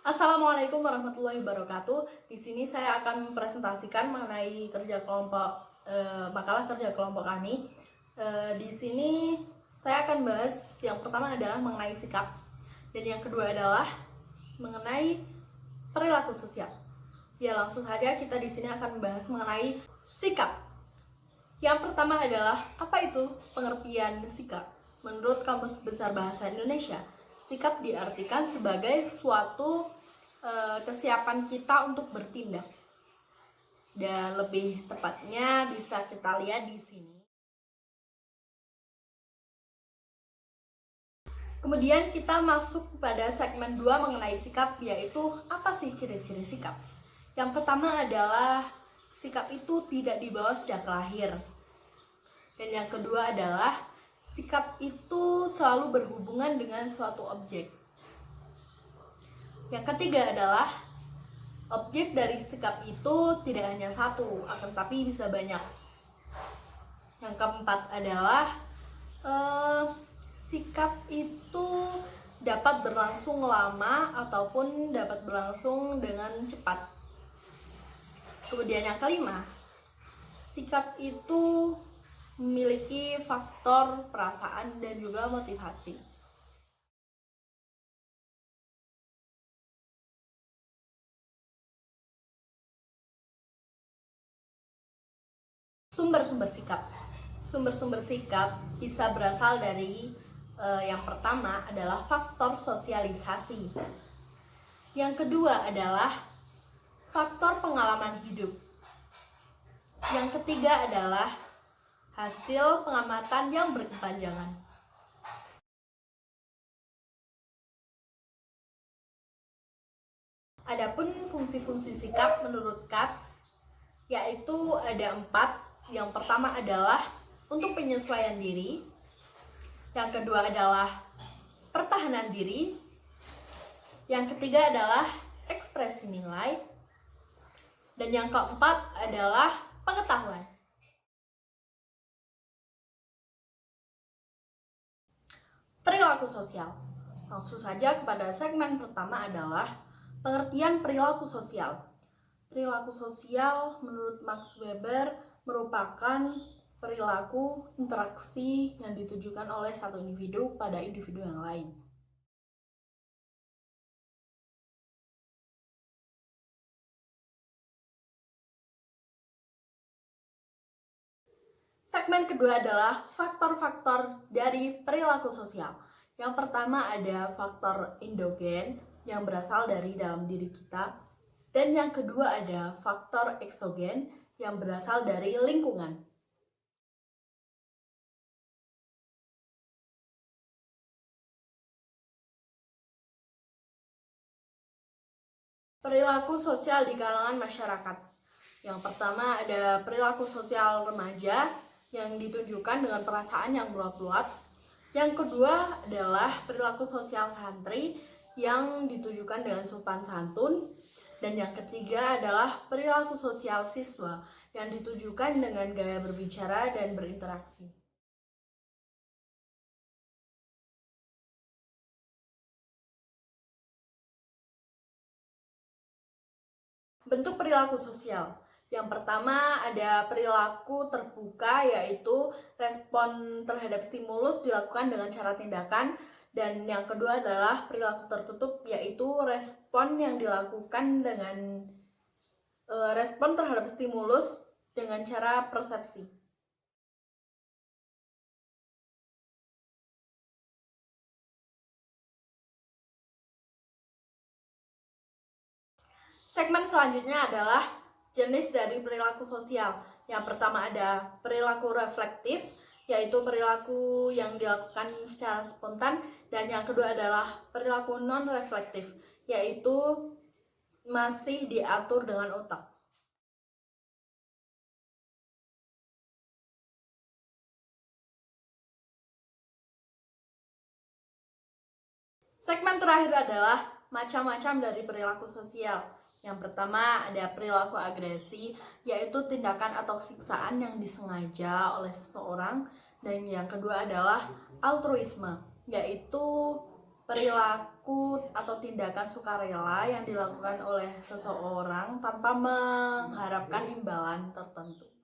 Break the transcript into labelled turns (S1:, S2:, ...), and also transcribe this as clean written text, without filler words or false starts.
S1: Assalamualaikum warahmatullahi wabarakatuh. Di sini saya akan mempresentasikan mengenai makalah kerja kelompok kami. Di sini saya akan bahas yang pertama adalah mengenai sikap, dan yang kedua adalah mengenai perilaku sosial. Ya, langsung saja kita di sini akan membahas mengenai sikap. Yang pertama adalah apa itu pengertian sikap? Menurut Kamus Besar Bahasa Indonesia, sikap diartikan sebagai suatu kesiapan kita untuk bertindak. Dan lebih tepatnya bisa kita lihat di sini. Kemudian kita masuk pada segmen 2 mengenai sikap, yaitu apa sih ciri-ciri sikap? Yang pertama adalah sikap itu tidak dibawa sejak lahir. Dan yang kedua adalah sikap itu selalu berhubungan dengan suatu objek. Yang ketiga adalah objek dari sikap itu tidak hanya satu, akan tapi bisa banyak. Yang keempat adalah sikap itu dapat berlangsung lama ataupun dapat berlangsung dengan cepat. Kemudian yang kelima, sikap itu memiliki faktor perasaan dan juga motivasi. Sumber-sumber sikap. Sumber-sumber sikap bisa berasal dari yang pertama adalah faktor sosialisasi. Yang kedua adalah faktor pengalaman hidup. Yang ketiga adalah hasil pengamatan yang berkepanjangan. Adapun fungsi-fungsi sikap menurut Katz yaitu ada 4. Yang pertama adalah untuk penyesuaian diri. Yang kedua adalah pertahanan diri. Yang ketiga adalah ekspresi nilai. Dan yang keempat adalah pengetahuan. Perilaku sosial. Langsung saja kepada segmen pertama adalah pengertian perilaku sosial. Perilaku sosial menurut Max Weber merupakan perilaku interaksi yang ditujukan oleh satu individu pada individu yang lain. Segmen kedua adalah faktor-faktor dari perilaku sosial. Yang pertama ada faktor endogen yang berasal dari dalam diri kita. Dan yang kedua ada faktor eksogen yang berasal dari lingkungan. Perilaku sosial di kalangan masyarakat. Yang pertama ada perilaku sosial remaja yang ditunjukkan dengan perasaan yang meluap-luap. Yang kedua adalah perilaku sosial santri yang ditujukan dengan sopan santun. Dan yang ketiga adalah perilaku sosial siswa yang ditujukan dengan gaya berbicara dan berinteraksi. Bentuk perilaku sosial. Yang pertama ada perilaku terbuka, yaitu respon terhadap stimulus dilakukan dengan cara tindakan. Dan yang kedua adalah perilaku tertutup, yaitu respon yang dilakukan dengan respon terhadap stimulus dengan cara persepsi. Segmen selanjutnya adalah jenis dari perilaku sosial. Yang pertama ada perilaku reflektif, yaitu perilaku yang dilakukan secara spontan. Dan yang kedua adalah perilaku non-reflektif, yaitu masih diatur dengan otak. Segmen terakhir adalah macam-macam dari perilaku sosial. Yang pertama ada perilaku agresi, yaitu tindakan atau siksaan yang disengaja oleh seseorang. Dan yang kedua adalah altruisme, yaitu perilaku atau tindakan sukarela yang dilakukan oleh seseorang tanpa mengharapkan imbalan tertentu.